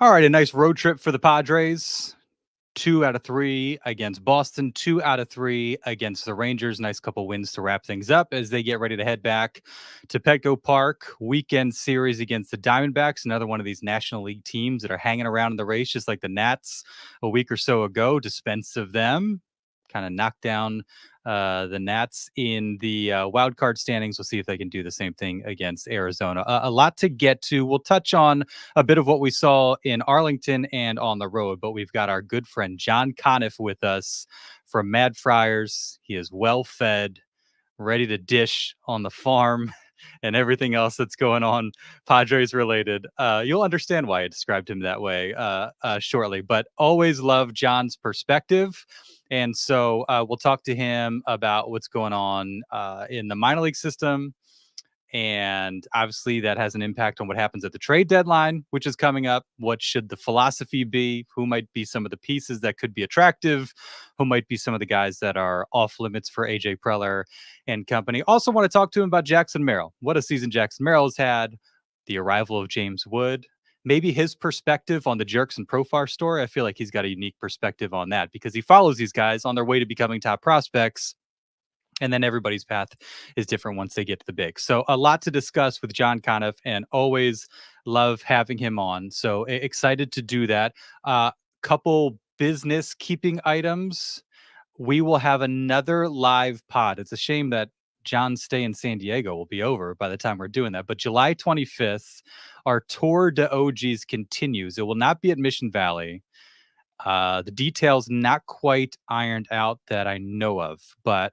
All right, a nice road trip for the Padres. 2 out of 3 against Boston, 2 out of 3 against the Rangers. Nice couple wins to wrap things up as they get ready to head back to Petco Park. Weekend series against the Diamondbacks, another one of these National League teams that are hanging around in the race, just like the Nats a week or so ago. Dispense of them. Kind of knocked down the Nats in the wild card standings. We'll see if they can do the same thing against Arizona. A lot to get to. We'll touch on a bit of what we saw in Arlington and on the road, but we've got our good friend John Conniff with us from MadFriars. He is well fed, ready to dish on the farm and everything else that's going on Padres related. You'll understand why I described him that way shortly, but always love John's perspective. And so we'll talk to him about what's going on in the minor league system. And obviously that has an impact on what happens at the trade deadline, which is coming up. What should the philosophy be? Who might be some of the pieces that could be attractive? Who might be some of the guys that are off limits for AJ Preller and company? Also want to talk to him about Jackson Merrill. What a season Jackson Merrill has had. The arrival of James Wood. Maybe his perspective on the Jurickson Profar story. I feel like he's got a unique perspective on that because he follows these guys on their way to becoming top prospects. And then everybody's path is different once they get to the big. So a lot to discuss with John Conniff, and always love having him on. So excited to do that. Couple business keeping items. We will have another live pod. It's a shame that John's stay in San Diego will be over by the time we're doing that. But July 25th, our tour de OGs continues. It will not be at Mission Valley. The details not quite ironed out that I know of, but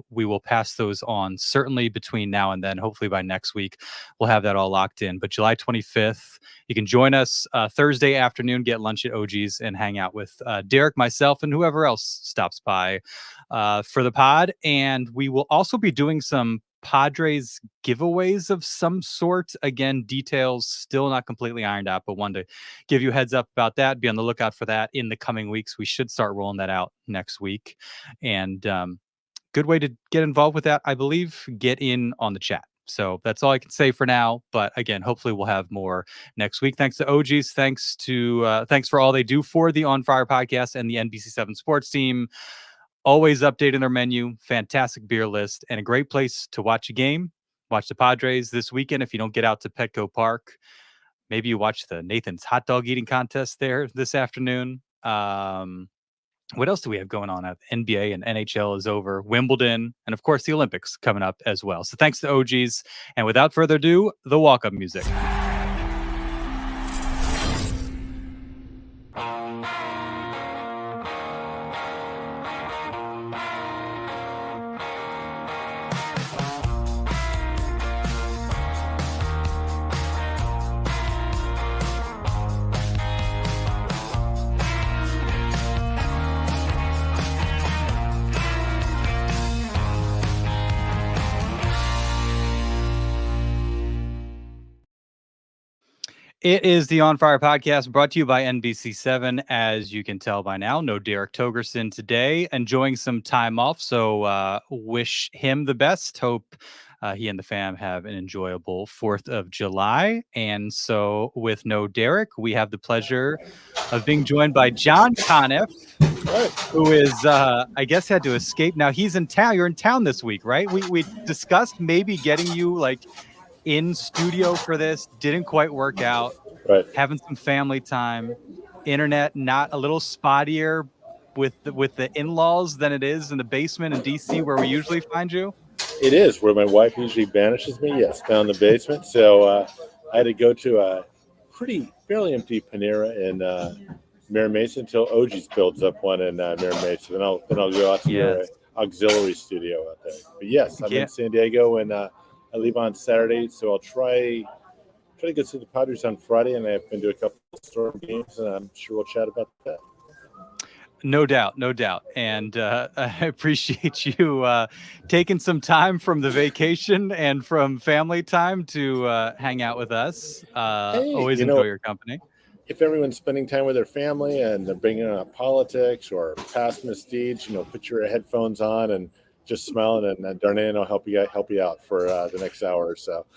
we will pass those on certainly between now and then. Hopefully by next week, we'll have that all locked in. But July 25th, you can join us Thursday afternoon, get lunch at OG's and hang out with Derek, myself, and whoever else stops by for the pod. And we will also be doing some Padres giveaways of some sort. Again, details still not completely ironed out, but wanted to give you a heads up about that. Be on the lookout for that in the coming weeks. We should start rolling that out next week. And good way to get involved with that, I believe, get in on the chat. So that's all I can say for now. But again, hopefully we'll have more next week. Thanks to OGs. Thanks for all they do for the On Fire podcast and the NBC7 sports team. Always updating their menu, fantastic beer list, and a great place to watch a game. Watch the Padres this weekend if you don't get out to Petco Park. Maybe you watch the Nathan's hot dog eating contest there this afternoon. What else do we have going on? NBA and NHL is over. Wimbledon, and of course the Olympics coming up as well. So thanks to OGs. And without further ado, the walk-up music. It is the On Fire podcast brought to you by NBC7. As you can tell by now, no Derek Togerson today, enjoying some time off. So wish him the best. Hope he and the fam have an enjoyable 4th of July. And so with no Derek, we have the pleasure of being joined by John Conniff, who is, I guess, had to escape. Now he's in town. You're in town this week, right? We discussed maybe getting you in studio for this. Didn't quite work out. Right. Having some family time, internet not a little spottier with the in-laws than it is in the basement in DC where we usually find you. It is where my wife usually banishes me. Yes, down in the basement. So I had to go to a fairly empty Panera in Mare Mesa until OG's builds up one in Mare Mesa. Then I'll go out to their auxiliary studio out there. But yes, I'm in San Diego and I leave on Saturday, so I'll try to go see the Padres on Friday, and I've been to a couple of Storm games, and I'm sure we'll chat about that. No doubt. And I appreciate you taking some time from the vacation and from family time to hang out with us. Always enjoy your company. If everyone's spending time with their family and they're bringing up politics or past misdeeds, put your headphones on and just smiling, and Darren will help you out for the next hour or so.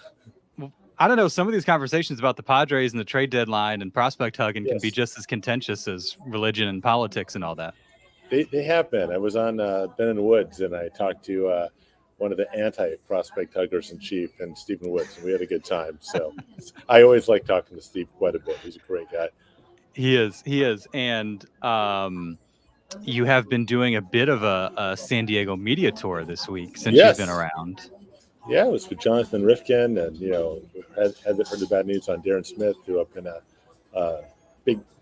I don't know. Some of these conversations about the Padres and the trade deadline and prospect hugging can be Yes. just as contentious as religion and politics and all that. They have been. I was on Ben and Woods, and I talked to one of the anti-prospect huggers in chief, and Stephen Woods, and we had a good time. So I always like talking to Steve quite a bit. He's a great guy. He is. And you have been doing a bit of a San Diego media tour this week since you've been Yes. around. Yeah, it was with Jonathan Rifkin, and had heard the bad news on Darren Smith, who I've been a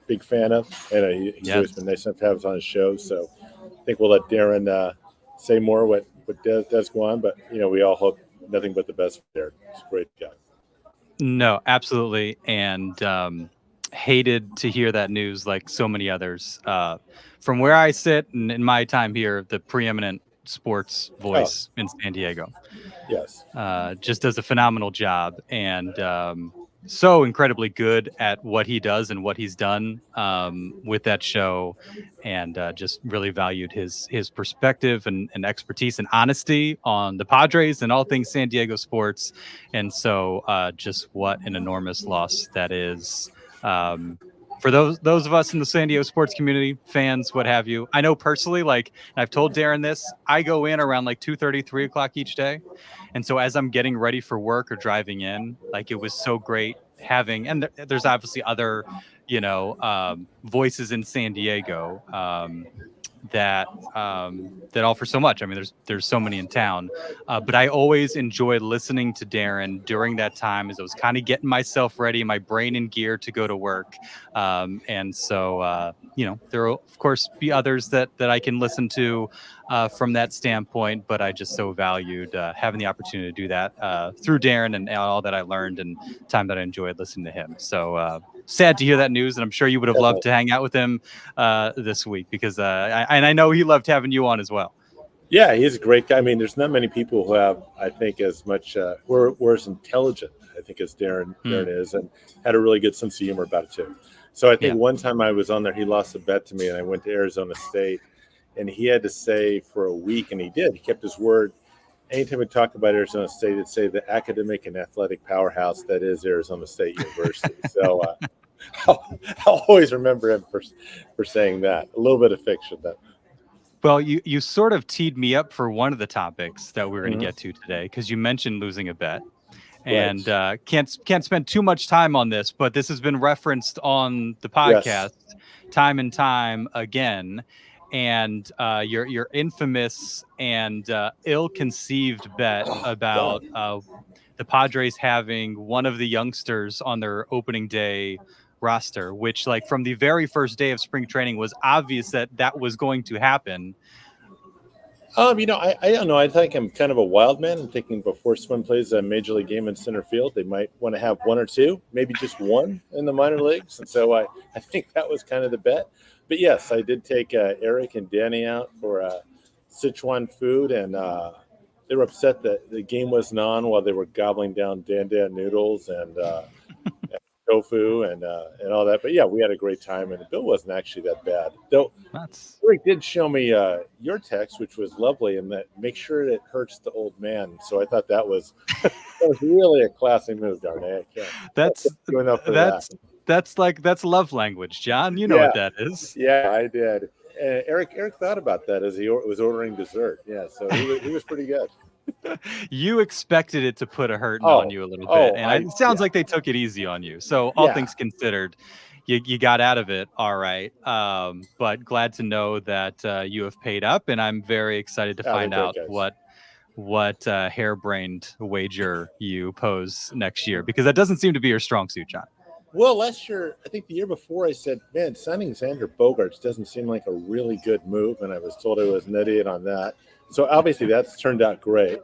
big fan of, and he's always been nice enough to have us on his show. So I think we'll let Darren say more what does go on, but we all hope nothing but the best for Darren. He's a great guy. No, absolutely, and hated to hear that news, like so many others. From where I sit, and in my time here, the preeminent sports voice in San Diego. Yes. Just does a phenomenal job, and so incredibly good at what he does and what he's done with that show, and just really valued his perspective and expertise and honesty on the Padres and all things San Diego sports. And so just what an enormous loss that is. For those of us in the San Diego sports community, fans, what have you. I know personally, like I've told Darren this, I go in around like 2:30, 3 o'clock each day. And so as I'm getting ready for work or driving in, like it was so great having, and there's obviously other, voices in San Diego that offer so much. I mean, there's so many in town, but I always enjoyed listening to Darren during that time as I was kind of getting myself ready, my brain in gear to go to work. And so, there will of course be others that I can listen to from that standpoint, but I just so valued having the opportunity to do that through Darren and all that I learned and time that I enjoyed listening to him. So sad to hear that news, and I'm sure you would have loved to hang out with him this week because I know he loved having you on as well. Yeah, he's a great guy. I mean, there's not many people who have, I think, as much were as intelligent, I think, as Darren is, and had a really good sense of humor about it too. So I think one time I was on there, he lost a bet to me, and I went to Arizona State, and he had to say for a week, and he did. He kept his word. Anytime we talk about Arizona State, it'd say the academic and athletic powerhouse that is Arizona State University. So I'll always remember him for saying that. A little bit of fiction, though. Well, you sort of teed me up for one of the topics that we're going to get to today, because you mentioned losing a bet. And can't spend too much time on this, but this has been referenced on the podcast time and time again. And your infamous and ill-conceived bet about the Padres having one of the youngsters on their opening day roster, which, like, from the very first day of spring training was obvious that was going to happen. I don't know. I think I'm kind of a wild man. I'm thinking before someone plays a major league game in center field, they might want to have one or two, maybe just one in the minor leagues. And so I think that was kind of the bet. But yes, I did take Eric and Danny out for Sichuan food, and they were upset that the game wasn't on while they were gobbling down Dan noodles and tofu and all that. But yeah, we had a great time, and the bill wasn't actually that bad. Though Rick did show me your text, which was lovely, and that make sure it hurts the old man. So I thought that was really a classy move, Darren. That's love language, John. You know what that is. Yeah, I did. Eric thought about that as he was ordering dessert. Yeah, so he was pretty good. You expected it to put a hurting on you a little bit, and it sounds like they took it easy on you. So all things considered, you got out of it all right. But glad to know that you have paid up, and I'm very excited to find out what harebrained wager you pose next year, because that doesn't seem to be your strong suit, John. Well, last year, I think the year before, I said, man, signing Xander Bogaerts doesn't seem like a really good move, and I was told I was an idiot on that. So obviously that's turned out great.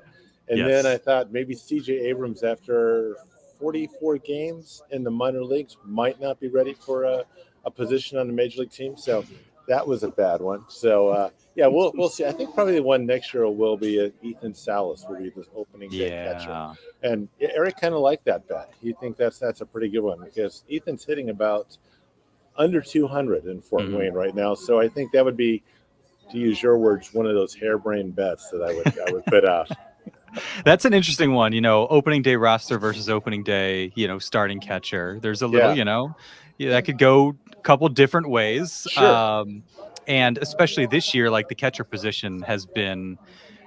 And then I thought maybe C.J. Abrams, after 44 games in the minor leagues, might not be ready for a position on the major league team. So that was a bad one. So, we'll see. I think probably the one next year will be Ethan Salas will be the opening day catcher. And Eric kind of liked that bet. He thinks that's a pretty good one, because Ethan's hitting about under 200 in Fort Wayne right now. So I think that would be, to use your words, one of those harebrained bets that I would put out. That's an interesting one. Opening day roster versus opening day, starting catcher. There's a little, that could go a couple different ways. Sure. And especially this year, like the catcher position has been,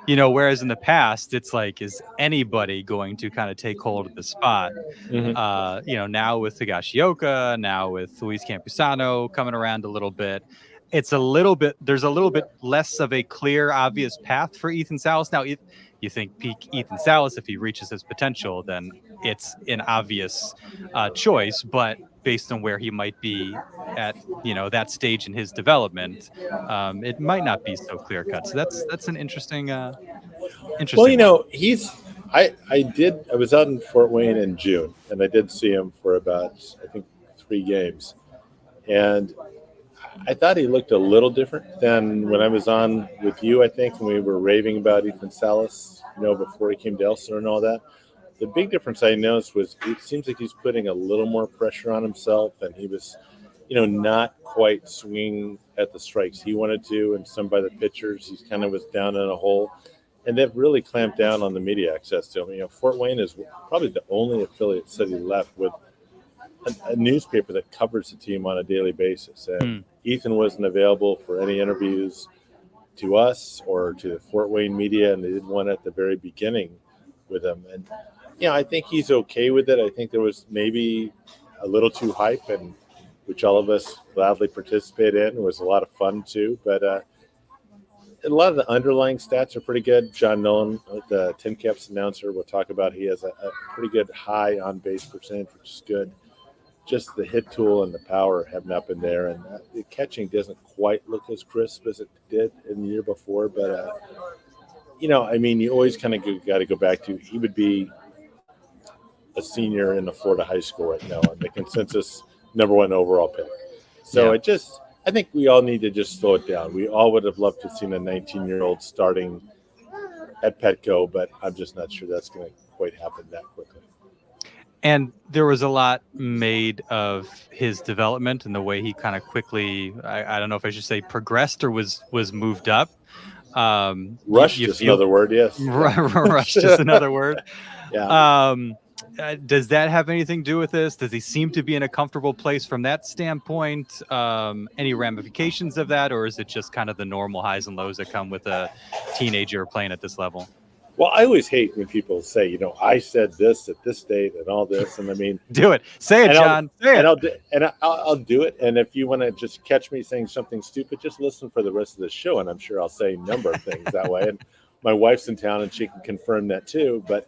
whereas in the past, it's like, is anybody going to kind of take hold of the spot? Mhm. Now with Higashioka, now with Luis Campusano coming around a little bit, there's a little bit less of a clear, obvious path for Ethan Salas. Now, if you think peak Ethan Salas, if he reaches his potential, then it's an obvious choice. But based on where he might be at, that stage in his development, it might not be so clear cut. So that's an interesting, Well, interesting one. I was out in Fort Wayne in June, and I did see him for about, I think, 3 games. And I thought he looked a little different than when I was on with you, I think, when we were raving about Ethan Salas, before he came to Elsinore and all that. The big difference I noticed was it seems like he's putting a little more pressure on himself, and he was, not quite swinging at the strikes he wanted to, and some by the pitchers. He kind of was down in a hole. And they've really clamped down on the media access to him. Fort Wayne is probably the only affiliate city left with a newspaper that covers the team on a daily basis. And Ethan wasn't available for any interviews to us or to the Fort Wayne media, and they did one at the very beginning with him. And, I think he's okay with it. I think there was maybe a little too hype, and which all of us gladly participated in. It was a lot of fun, too. But a lot of the underlying stats are pretty good. John Nolan, the Tin Caps announcer, will talk about he has a pretty good high on-base percentage, which is good. Just the hit tool and the power have not been there, and the catching doesn't quite look as crisp as it did in the year before. But you always kind of got to go back to he would be a senior in a Florida high school right now, and the consensus #1 overall pick. So I think we all need to just slow it down. We all would have loved to have seen a 19-year-old starting at Petco, but I'm just not sure that's going to quite happen that quickly. And there was a lot made of his development and the way he kind of quickly, I don't know if I should say progressed or was moved up. Rushed is another word, yes. Rushed is another word. Yeah. Does that have anything to do with this? Does he seem to be in a comfortable place from that standpoint? Any ramifications of that, or is it just kind of the normal highs and lows that come with a teenager playing at this level? Well, I always hate when people say, I said this at this date and all this, and do it. Say it, John. Say it. I'll do it. And if you want to just catch me saying something stupid, just listen for the rest of the show, and I'm sure I'll say a number of things that way. And my wife's in town, and she can confirm that too. But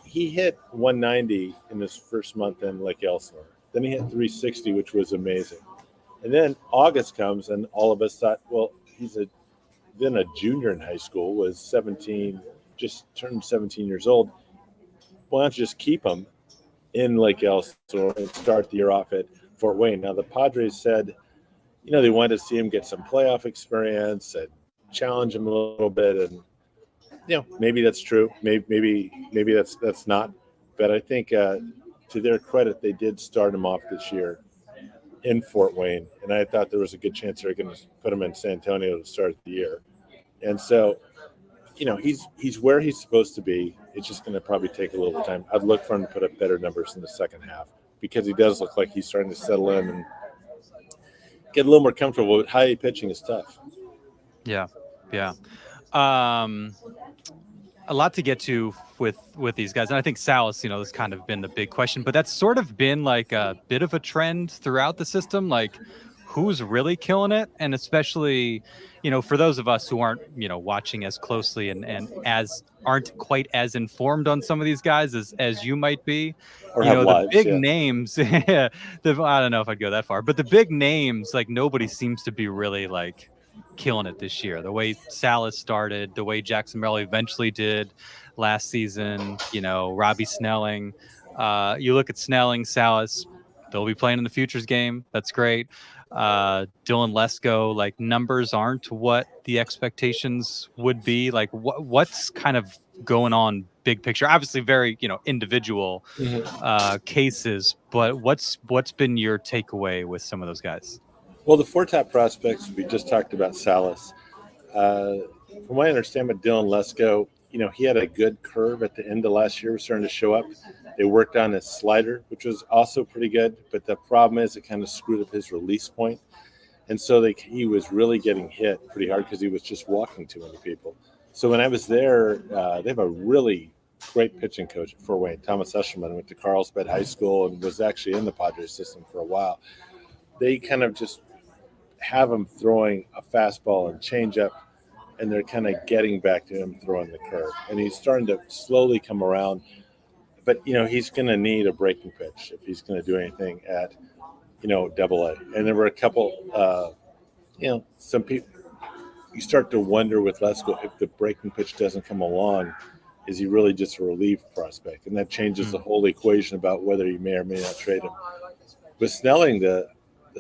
he hit 190 in his first month in Lake Elsinore. Then he hit 360, which was amazing. And then August comes, and all of us thought, well, he's then a junior in high school, was 17. Just turned 17 years old. Why don't you just keep him in Lake Elsinore and start the year off at Fort Wayne? Now, the Padres said, they wanted to see him get some playoff experience and challenge him a little bit. And, maybe that's true. Maybe that's not. But I think to their credit, they did start him off this year in Fort Wayne. And I thought there was a good chance they're going to put him in San Antonio to start the year. And so, he's where he's supposed to be. It's just going to probably take a little time. I'd look for him to put up better numbers in the second half because he does look like he's starting to settle in and get a little more comfortable. But high pitching is tough. Yeah. A lot to get to with these guys. And I think Salas, has kind of been the big question, but that's sort of been like a bit of a trend throughout the system. Like, who's really killing it? And especially, for those of us who aren't, watching as closely and aren't quite as informed on some of these guys as you might be, or have lives, the big names, I don't know if I'd go that far, but the big names, like nobody seems to be really like killing it this year. The way Salas started, the way Jackson Merrill eventually did last season, Robbie Snelling, you look at Snelling, Salas, they'll be playing in the futures game. That's great. Dylan Lesko, like numbers aren't what the expectations would be. Like what's kind of going on big picture? Obviously very, individual cases, but what's been your takeaway with some of those guys? Well, the 4 top prospects, we just talked about Salas. From what I understand with Dylan Lesko, he had a good curve at the end of last year, was starting to show up. They worked on his slider, which was also pretty good, but the problem is it kind of screwed up his release point. And so he was really getting hit pretty hard because he was just walking too many people. So when I was there, they have a really great pitching coach at Fort Wayne, Thomas Eshelman, went to Carlsbad High School and was actually in the Padres system for a while. They kind of just have him throwing a fastball and changeup, and they're kind of getting back to him throwing the curve. And he's starting to slowly come around. But, he's going to need a breaking pitch if he's going to do anything at, Double-A. And there were a couple, some people, you start to wonder with Lesko if the breaking pitch doesn't come along, is he really just a relief prospect? And that changes the whole equation about whether you may or may not trade him. With Snelling, the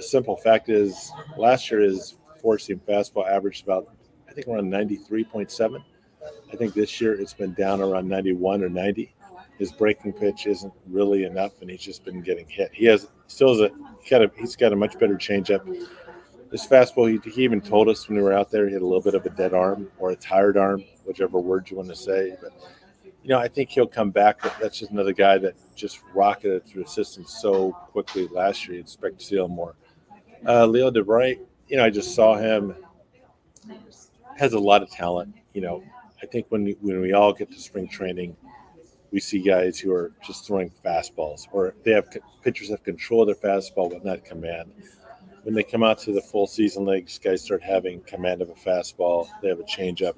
simple fact is last year his four-seam fastball averaged about, I think, around 93.7. I think this year it's been down around 91 or 90. His breaking pitch isn't really enough, and he's just been getting hit. He's got a much better changeup. His fastball, he even told us when we were out there, he had a little bit of a dead arm or a tired arm, whichever word you want to say. But, I think he'll come back. But that's just another guy that just rocketed through the system so quickly last year. You'd expect to see him more. Leo DeVry, I just saw him. Has a lot of talent. I think when we all get to spring training, we see guys who are just throwing fastballs, or pitchers have control of their fastball but not command. When they come out to the full season leagues, guys start having command of a fastball. They have a changeup,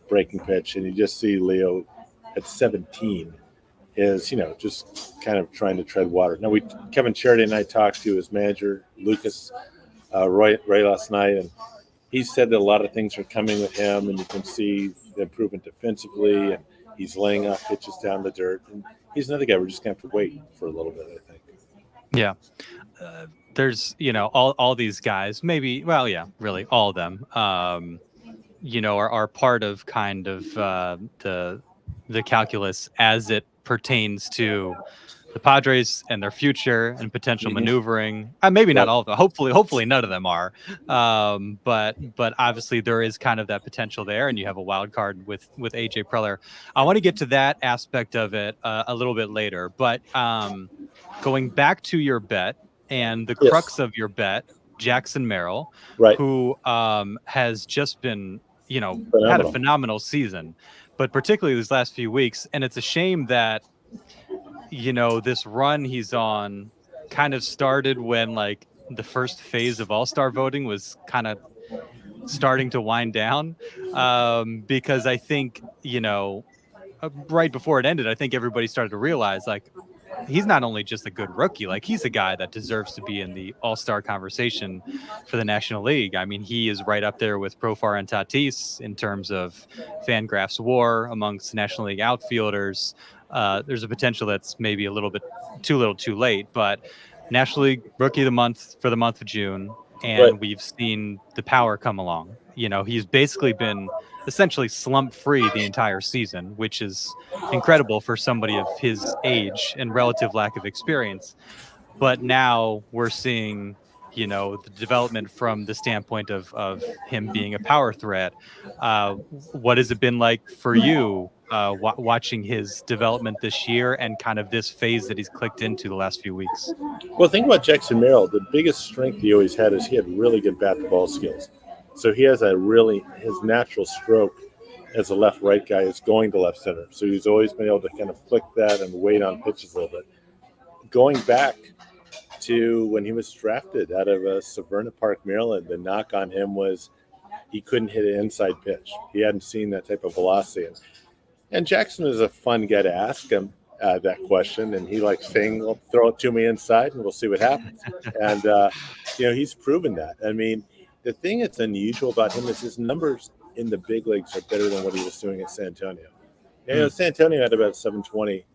breaking pitch, and you just see Leo at 17 is, just kind of trying to tread water. Now, Kevin Charity and I talked to his manager, Lucas Roy last night, and he said that a lot of things are coming with him, and you can see the improvement defensively, and he's laying off pitches down the dirt. And he's another guy we're just going to have to wait for a little bit, I think. Yeah. There's, all these guys, maybe, well, yeah, really all of them, are part of kind of the calculus as it pertains to the Padres and their future and potential maneuvering. Maybe not all of them. Hopefully none of them are. But obviously there is kind of that potential there, and you have a wild card with AJ Preller. I want to get to that aspect of it a little bit later. But going back to your bet and the crux of your bet, Jackson Merrill, right, who has just been, phenomenal. Had a phenomenal season, but particularly these last few weeks. And it's a shame that this run he's on kind of started when the first phase of All-Star voting was kind of starting to wind down, because I think, right before it ended, I think everybody started to realize he's not only just a good rookie, he's a guy that deserves to be in the All-Star conversation for the National League. I mean, he is right up there with Profar and Tatis in terms of Fangraphs WAR amongst National League outfielders. There's a potential that's maybe a little bit too little too late, but National League Rookie of the Month for the month of June, and we've seen the power come along. He's basically been essentially slump-free the entire season, which is incredible for somebody of his age and relative lack of experience. But now we're seeing, the development from the standpoint of him being a power threat. What has it been like for you watching his development this year and kind of this phase that he's clicked into the last few weeks? Well, think about Jackson Merrill. The biggest strength he always had is he had really good bat-to-ball skills. So he has his natural stroke as a left-right guy is going to left center. So he's always been able to kind of flick that and wait on pitches a little bit. Going back to when he was drafted out of Severna Park, Maryland, the knock on him was he couldn't hit an inside pitch. He hadn't seen that type of velocity. And Jackson is a fun guy to ask him that question, and he likes saying, well, throw it to me inside and we'll see what happens. And, he's proven that. I mean, the thing that's unusual about him is his numbers in the big leagues are better than what he was doing at San Antonio. San Antonio had about 720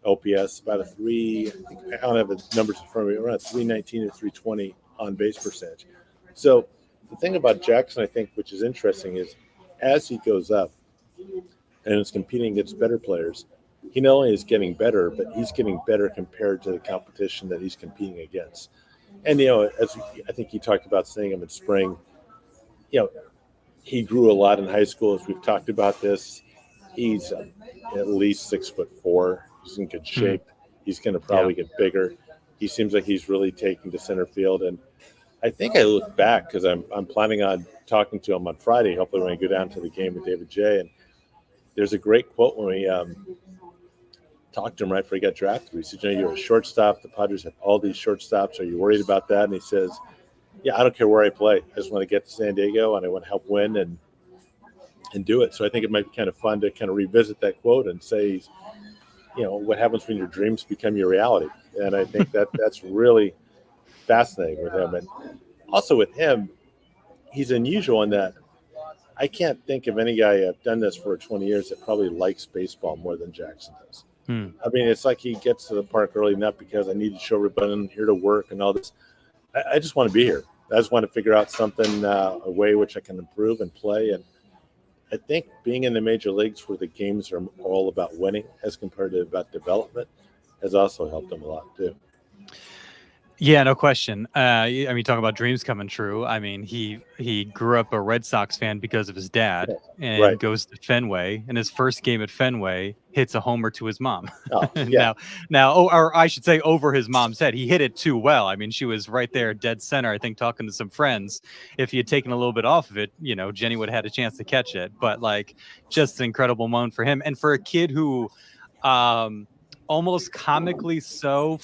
OPS, about a 3, I don't have the numbers in front of me, around 319 to 320 on base percentage. So the thing about Jackson, I think, which is interesting, is as he goes up and is competing against better players, he not only is getting better, but he's getting better compared to the competition that he's competing against. And, as I think you talked about seeing him in spring, he grew a lot in high school, as we've talked about this. He's at least 6'4". He's in good shape. He's going to probably get bigger. He seems like he's really taking to center field. And I think I look back because I'm planning on talking to him on Friday, hopefully when I go down to the game with David J. And there's a great quote when we talked to him right before he got drafted. We said, you're a shortstop. The Padres have all these shortstops. Are you worried about that? And he says, yeah, I don't care where I play. I just want to get to San Diego, and I want to help win and do it. So I think it might be kind of fun to kind of revisit that quote and say, what happens when your dreams become your reality? And I think that's really fascinating with him. And also with him, he's unusual in that I can't think of any guy, I've done this for 20 years, that probably likes baseball more than Jackson does. I mean, it's like he gets to the park early, not because I need to show everybody I'm here to work and all this. I just want to be here. I just want to figure out something, a way which I can improve and play. And I think being in the major leagues where the games are all about winning as compared to about development has also helped him a lot too. Yeah, no question. I mean, talking about dreams coming true. I mean, he grew up a Red Sox fan because of his dad, and goes to Fenway. And his first game at Fenway, hits a homer to his mom. Oh, yeah. Or I should say, over his mom's head. He hit it too well. I mean, she was right there, dead center. I think talking to some friends. If he had taken a little bit off of it, Jenny would have had a chance to catch it. But just an incredible moment for him, and for a kid who, almost comically so.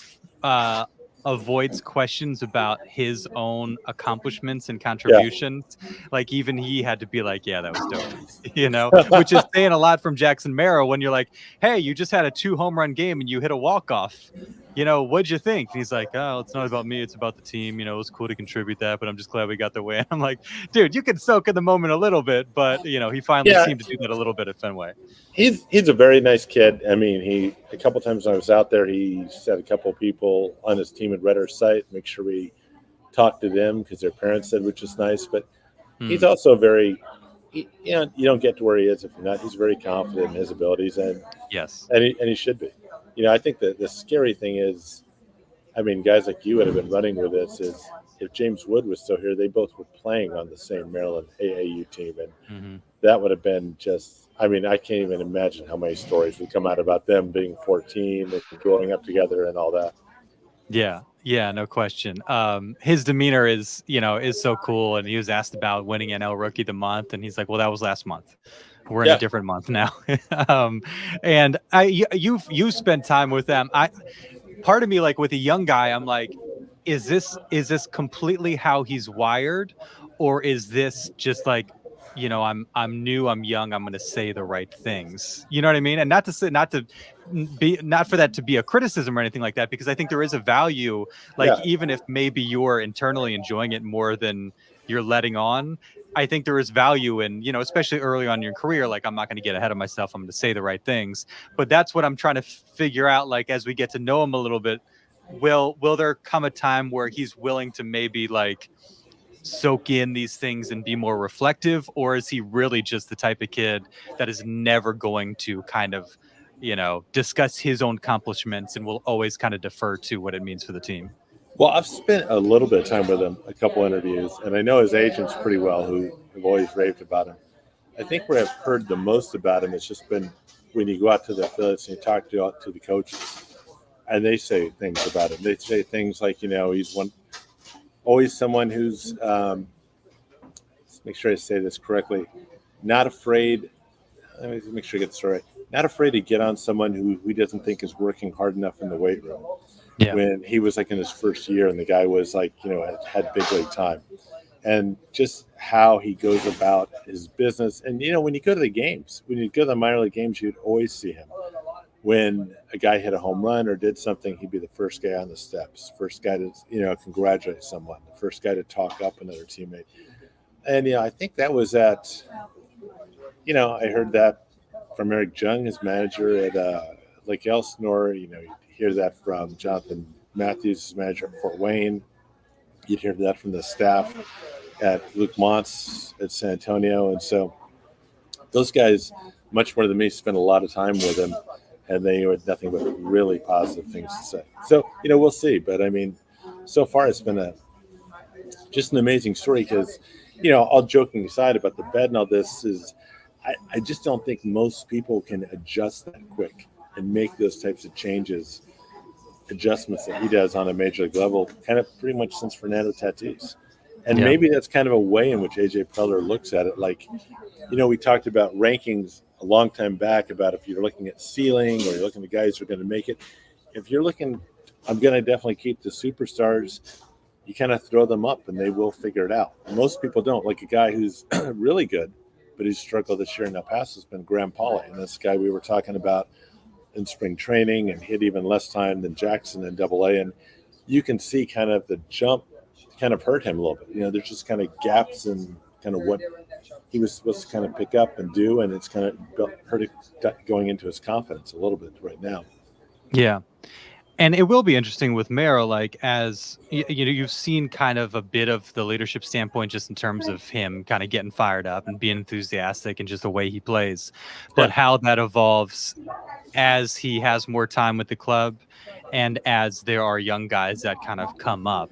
Avoids questions about his own accomplishments and contributions. Even he had to be like, yeah, that was dope, which is saying a lot from Jackson Merrill when you're like, hey, you just had a 2 home run game and you hit a walk-off. What'd you think? And he's like, oh, it's not about me. It's about the team. It was cool to contribute that, but I'm just glad we got the win. I'm like, dude, you can soak in the moment a little bit, but he finally seemed to do that a little bit at Fenway. He's a very nice kid. I mean, a couple times when I was out there, he said a couple of people on his team had read our site, make sure we talked to them because their parents said, which is nice. But he's also very, you don't get to where he is if you're not. He's very confident in his abilities, and he should be. I think that the scary thing is, I mean, guys like you would have been running with this. Is if James Wood was still here, they both were playing on the same Maryland AAU team, and that would have been just. I mean, I can't even imagine how many stories would come out about them being 14 and growing up together and all that. Yeah, no question. His demeanor is so cool. And he was asked about winning NL Rookie of the Month, and he's like, "Well, that was last month. We're in a different month now." And you spent time with them. Part of me, with a young guy, I'm like, is this completely how he's wired, or is this just I'm new, I'm young, I'm going to say the right things. You know what I mean? And not for that to be a criticism or anything like that, because I think there is a value, even if maybe you're internally enjoying it more than you're letting on, I think there is value in, especially early on in your career, I'm not going to get ahead of myself. I'm going to say the right things. But that's what I'm trying to figure out, as we get to know him a little bit, will there come a time where he's willing to maybe soak in these things and be more reflective, or is he really just the type of kid that is never going to kind of discuss his own accomplishments and will always kind of defer to what it means for the team? Well, I've spent a little bit of time with him, a couple interviews, and I know his agents pretty well, who have always raved about him. I think where I've heard the most about him has just been when you go out to the affiliates and you talk to the coaches, and they say things about him. They say things like, he's always someone who's, let's make sure I say this correctly, not afraid. Let me make sure I get this right. Not afraid to get on someone who he doesn't think is working hard enough in the weight room. Yeah. When he was in his first year and the guy was had big league time, and just how he goes about his business. And, when you go to the games, when you go to the minor league games, you'd always see him. When a guy hit a home run or did something, he'd be the first guy on the steps, first guy to, congratulate someone, the first guy to talk up another teammate. And, I think that was at, I heard that from Eric Jung, his manager at Lake Elsinore. You hear that from Jonathan Matthews, his manager at Fort Wayne. You'd hear that from the staff at Luke Montz at San Antonio. And so those guys, much more than me, spent a lot of time with him. And they had nothing but really positive things to say. So, we'll see. But, I mean, so far it's been just an amazing story because, all joking aside about the bed and all this is I just don't think most people can adjust that quick and make those types of adjustments that he does on a major league level, kind of pretty much since Fernando Tatis. And maybe that's kind of a way in which AJ Preller looks at it. Like, we talked about rankings a long time back about if you're looking at ceiling or you're looking at guys who are going to make it. If you're looking, I'm going to definitely keep the superstars. You kind of throw them up and they will figure it out. Most people don't. Like a guy who's really good, but he's struggled this year in El Paso has been Graham Pauley. And this guy we were talking about in spring training and hit even less time than Jackson in AA. And you can see kind of the jump kind of hurt him a little bit. There's just kind of gaps in kind of what he was supposed to kind of pick up and do. And it's kind of hurt it going into his confidence a little bit right now. Yeah. And it will be interesting with Merrill, like as you've seen kind of a bit of the leadership standpoint, just in terms of him kind of getting fired up and being enthusiastic and just the way he plays, but how that evolves as he has more time with the club and as there are young guys that kind of come up,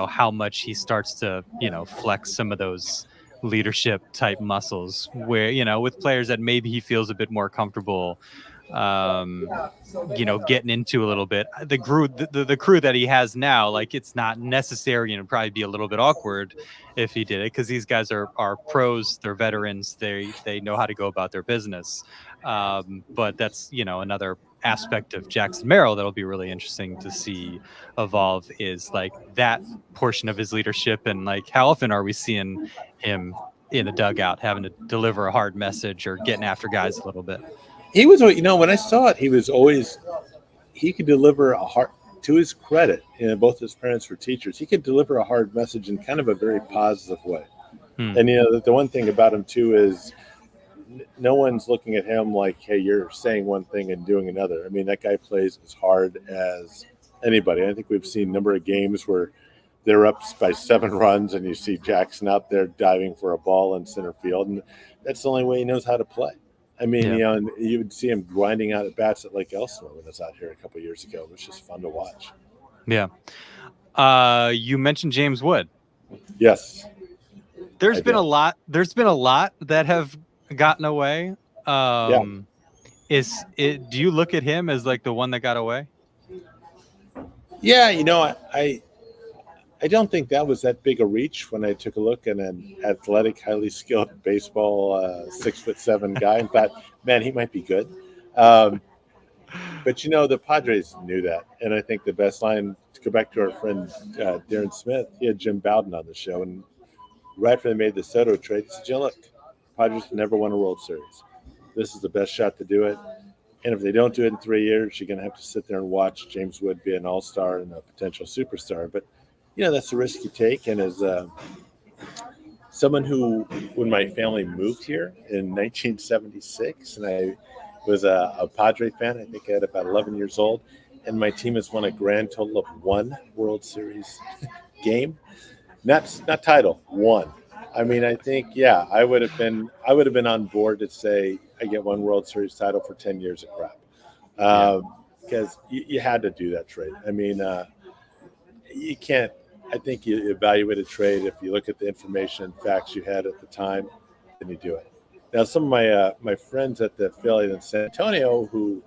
how much he starts to, flex some of those leadership type muscles where, with players that maybe he feels a bit more comfortable getting into a little bit. The crew that he has now, like, it's not necessary and it'd probably be a little bit awkward if he did it, because these guys are pros, they're veterans, they know how to go about their business. But that's another aspect of Jackson Merrill that'll be really interesting to see evolve, is like that portion of his leadership, and like how often are we seeing him in the dugout having to deliver a hard message or getting after guys a little bit. He was, when I saw it, he could deliver a hard, to his credit, both his parents were teachers, he could deliver a hard message in kind of a very positive way. And, the one thing about him too is no one's looking at him like, hey, you're saying one thing and doing another. I mean, that guy plays as hard as anybody. I think we've seen a number of games where they're up by 7 runs and you see Jackson out there diving for a ball in center field. And that's the only way he knows how to play. I mean, and you would see him grinding out at bats at Lake Elsinore when I was out here a couple of years ago. It was just fun to watch. Yeah. You mentioned James Wood. Yes. There's been a lot that have gotten away. Do you look at him as like the one that got away? Yeah, I don't think that was that big a reach when I took a look at an athletic, highly skilled baseball 6'7" guy and thought, man, he might be good. But the Padres knew that, and I think the best line, to go back to our friend Darren Smith, he had Jim Bowden on the show, and right after they made the Soto trade, he said, look, Padres never won a World Series. This is the best shot to do it. And if they don't do it in 3 years, you're going to have to sit there and watch James Wood be an all-star and a potential superstar. But that's the risk you take. And as someone who, when my family moved here in 1976, and I was a Padre fan, I think I had about 11 years old, and my team has won a grand total of 1 World Series game. Not title, 1. I mean, I think, I would have been on board to say I get 1 World Series title for 10 years of crap. Because you had to do that trade. I mean, you can't. I think you evaluate a trade if you look at the information and facts you had at the time, then you do it. Now, some of my friends at the affiliate in San Antonio who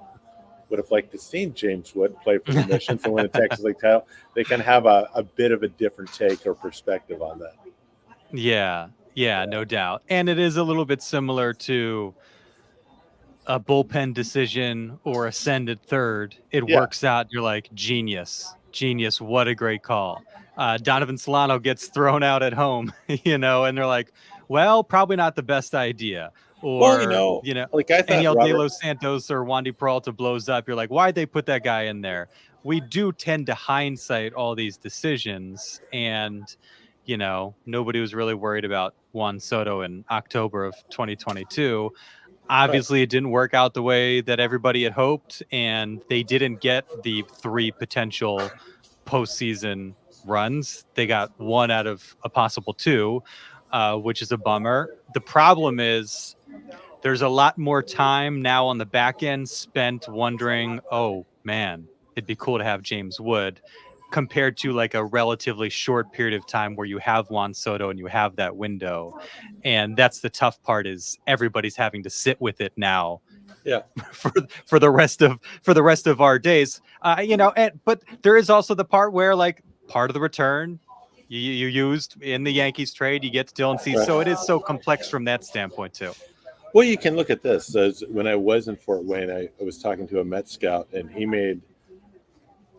would have liked to seen James Wood play for the Missions and win a Texas League title, they can have a bit of a different take or perspective on that. Yeah, no doubt. And it is a little bit similar to a bullpen decision or a send at third. It works out. You're like, genius. What a great call. Donovan Solano gets thrown out at home, and they're like, well, probably not the best idea. Or, like I thought Daniel Robert... De Los Santos or Wandy Peralta blows up. You're like, why'd they put that guy in there? We do tend to hindsight all these decisions, and nobody was really worried about Juan Soto in October of 2022. Obviously, It didn't work out the way that everybody had hoped, and they didn't get the 3 potential postseason runs. They got 1 out of a possible 2, which is a bummer. The problem is there's a lot more time now on the back end spent wondering, oh, man, it'd be cool to have James Wood. compared to like a relatively short period of time where you have Juan Soto and you have that window. And that's the tough part, is everybody's having to sit with it now. Yeah. for the rest of our days. But there is also the part where, like, part of the return you used in the Yankees trade, you get Dylan Cease. Right. So it is so complex from that standpoint too. Well, you can look at this. As when I was in Fort Wayne, I was talking to a Met scout, and he made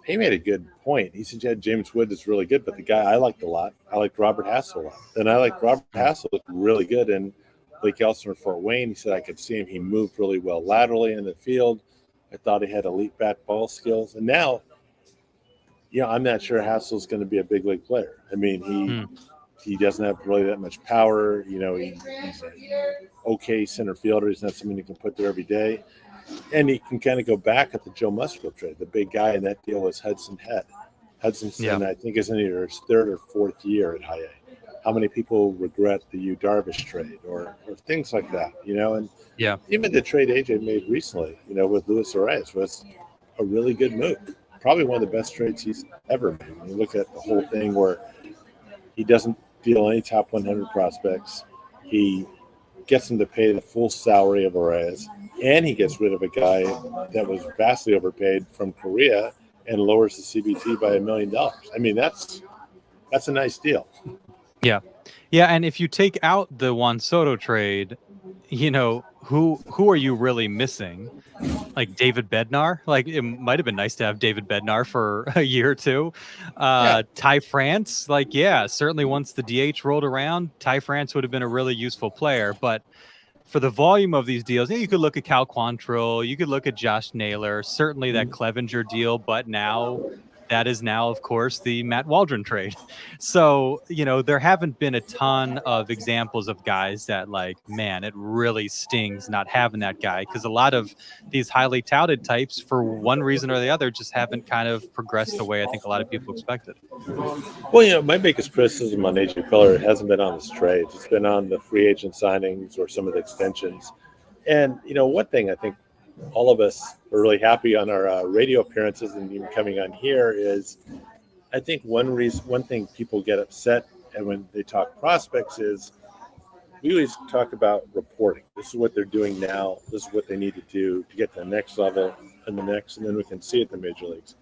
a good point. He said, "Yeah, James Wood is really good, but the guy I liked a lot, I liked Robert Hassel a lot, and I liked Robert Hassel looked really good in Lake Elsinore, Fort Wayne." He said, "I could see him. He moved really well laterally in the field. I thought he had elite bat ball skills, and now, I'm not sure Hassel's going to be a big league player. I mean, he doesn't have really that much power. He's an okay center fielder. He's not something you can put there every day. And he can kind of go back at the Joe Musgrove trade. The big guy in that deal was Hudson Head. Hudson, I think, is in either his third or fourth year at high A. How many people regret the Yu Darvish trade or things like that, And even the trade AJ made recently, with Luis Arias was a really good move. Probably one of the best trades he's ever made. When you look at the whole thing where he doesn't deal any top 100 prospects, he gets them to pay the full salary of Arias, and he gets rid of a guy that was vastly overpaid from Korea and lowers the CBT by $1 million. I mean, that's a nice deal. Yeah. And if you take out the Juan Soto trade, who are you really missing? Like David Bednar? Like, it might have been nice to have David Bednar for a year or two. Ty France, certainly once the DH rolled around, Ty France would have been a really useful player. But for the volume of these deals, you could look at Cal Quantrill, you could look at Josh Naylor, certainly that Clevenger deal, but that is now, of course, the Matt Waldron trade. So, there haven't been a ton of examples of guys that, like, man, it really stings not having that guy, because a lot of these highly touted types, for one reason or the other, just haven't kind of progressed the way I think a lot of people expected. Well, my biggest criticism on AJ Preller hasn't been on his trades. It's been on the free agent signings or some of the extensions. And, one thing I think all of us are really happy on our radio appearances and even coming on here is, I think one thing people get upset and when they talk prospects is we always talk about reporting. This is what they're doing now. This is what they need to do to get to the next level and the next, and then we can see it in the major leagues.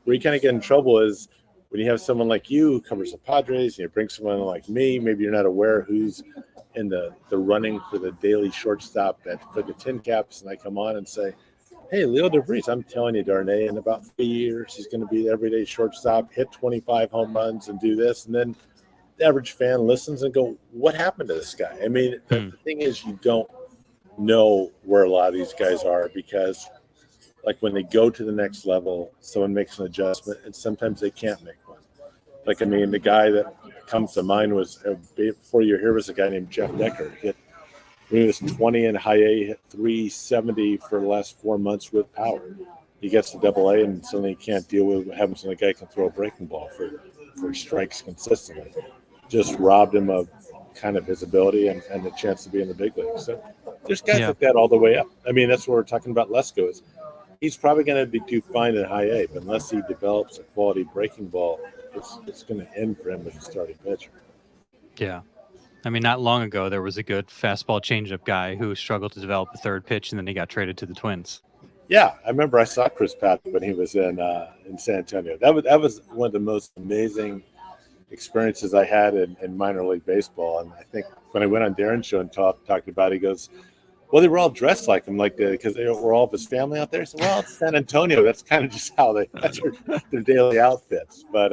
Where you kind of get in trouble is when you have someone like you who covers the Padres and you bring someone like me, maybe you're not aware who's in the running for the daily shortstop for the Tin Caps, and I come on and say, "Hey, Leo DeVries, I'm telling you, Darnay, in about 3 years, he's going to be the everyday shortstop, hit 25 home runs and do this." And then the average fan listens and go, "What happened to this guy?" I mean, the thing is, you don't know where a lot of these guys are because, like, when they go to the next level, someone makes an adjustment, and sometimes they can't make one. Like, I mean, the guy that comes to mind was, before you're here, was a guy named Jeff Decker. When he was 20 in high A, hit 370 for the last 4 months with power. He gets to Double A, and suddenly he can't deal with what happens when a guy can throw a breaking ball for strikes consistently. Just robbed him of kind of his ability and the chance to be in the big league. So there's guys like that all the way up. I mean, that's what we're talking about. Lesko is he's probably going to do fine in high A, but unless he develops a quality breaking ball, it's going to end for him as a starting pitcher. Yeah. I mean, not long ago, there was a good fastball changeup guy who struggled to develop the third pitch, and then he got traded to the Twins. Yeah, I remember I saw Chris Patrick when he was in San Antonio. That was one of the most amazing experiences I had in minor league baseball. And I think when I went on Darren's show and talked about it, he goes, "Well, they were all dressed like him, because they were all of his family out there." So, well, it's San Antonio. That's kind of just how that's their daily outfits. But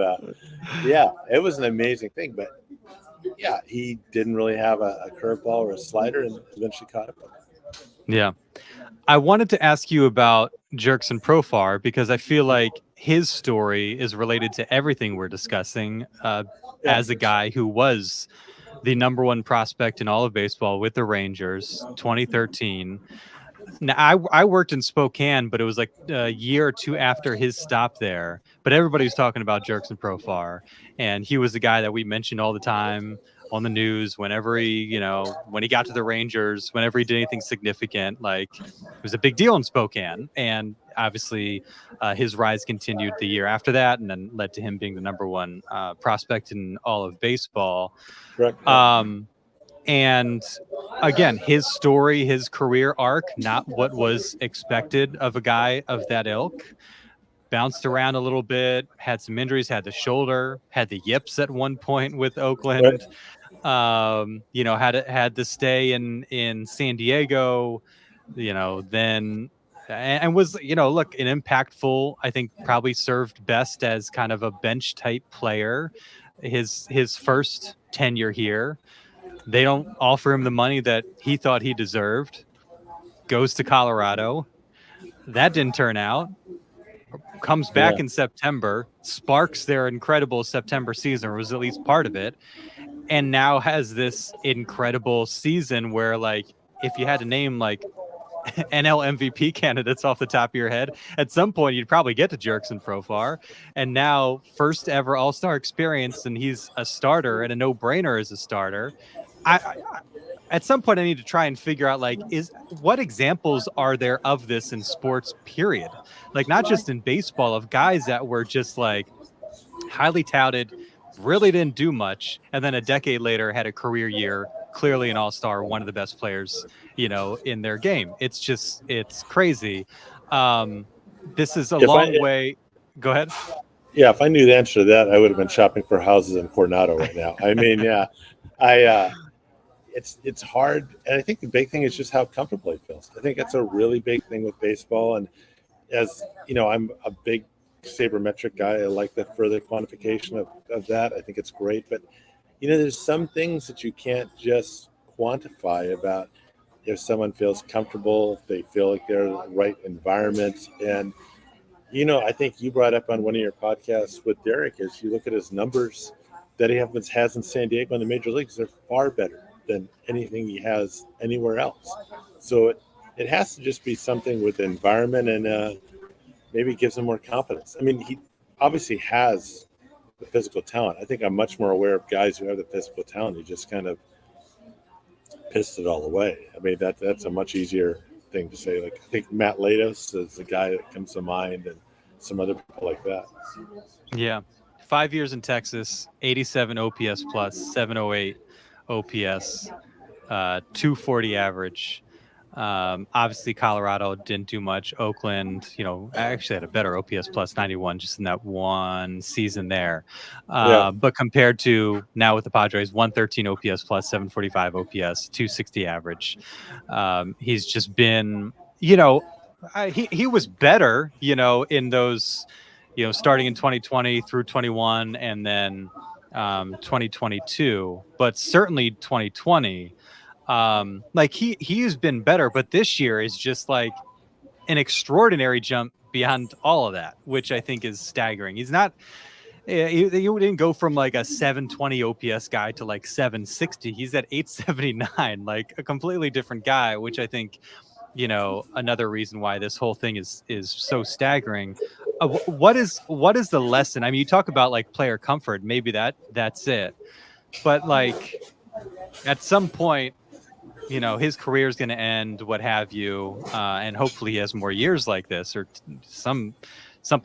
it was an amazing thing. But yeah, he didn't really have a curveball or a slider, and eventually caught up with it. Yeah. I wanted to ask you about Jurickson Profar, because I feel like his story is related to everything we're discussing, as a guy who was the number one prospect in all of baseball with the Rangers, 2013. Now, I worked in Spokane, but it was like a year or two after his stop there. But everybody was talking about Jurickson Profar, and he was the guy that we mentioned all the time on the news, whenever he, when he got to the Rangers, whenever he did anything significant, like it was a big deal in Spokane. And obviously his rise continued the year after that, and then led to him being the number one prospect in all of baseball. Correct. And again, his story, his career arc, not what was expected of a guy of that ilk. Bounced around a little bit, had some injuries, had the shoulder, had the yips at one point with Oakland. Had to stay in San Diego, then and was, look, an impactful, I think probably served best as kind of a bench type player. His first tenure here, they don't offer him the money that he thought he deserved. Goes to Colorado. That didn't turn out. Comes back in September, sparks their incredible September season, or was at least part of it, and now has this incredible season where, like, if you had to name like NL MVP candidates off the top of your head, at some point you'd probably get to Jurickson Profar, and now first ever All-Star experience, and he's a starter and a no-brainer as a starter. I at some point I need to try and figure out, like, what examples are there of this in sports, period? Like, not just in baseball, of guys that were just like highly touted, really didn't do much, and then a decade later had a career year, clearly an all-star, one of the best players, in their game. It's crazy. This is a long way. Go ahead. Yeah, if I knew the answer to that, I would have been shopping for houses in Coronado right now. I mean, it's hard, and I think the big thing is just how comfortable it feels. I think that's a really big thing with baseball, and as you know, I'm a big sabermetric guy. I like the further quantification of that. I think it's great, but there's some things that you can't just quantify about if someone feels comfortable, if they feel like they're in the right environment. And I think you brought up on one of your podcasts with Derek, is you look at his numbers that he has in San Diego in the major leagues, they're far better than anything he has anywhere else. So it has to just be something with the environment, and maybe gives him more confidence. I mean, he obviously has the physical talent. I think I'm much more aware of guys who have the physical talent who just kind of pissed it all away. I mean, that's a much easier thing to say. Like, I think Matt Latos is the guy that comes to mind, and some other people like that. Yeah. 5 years in Texas, 87 OPS plus, 708 OPS, 240 average. Obviously Colorado didn't do much. Oakland, actually had a better OPS plus, 91, just in that one season there. But compared to now with the Padres, 113 OPS plus, 745 OPS, 260 average. He's just been, he was better, in those, starting in 2020 through 21, and then 2022, but certainly 2020. Like he's been better, but this year is just like an extraordinary jump beyond all of that, which I think is staggering. He's not, he didn't go from like a 720 OPS guy to like 760. He's at 879, like a completely different guy, which I think, another reason why this whole thing is so staggering. What is the lesson? I mean, you talk about like player comfort, maybe that's it, but like at some point, his career is going to end, what have you, and hopefully he has more years like this, or something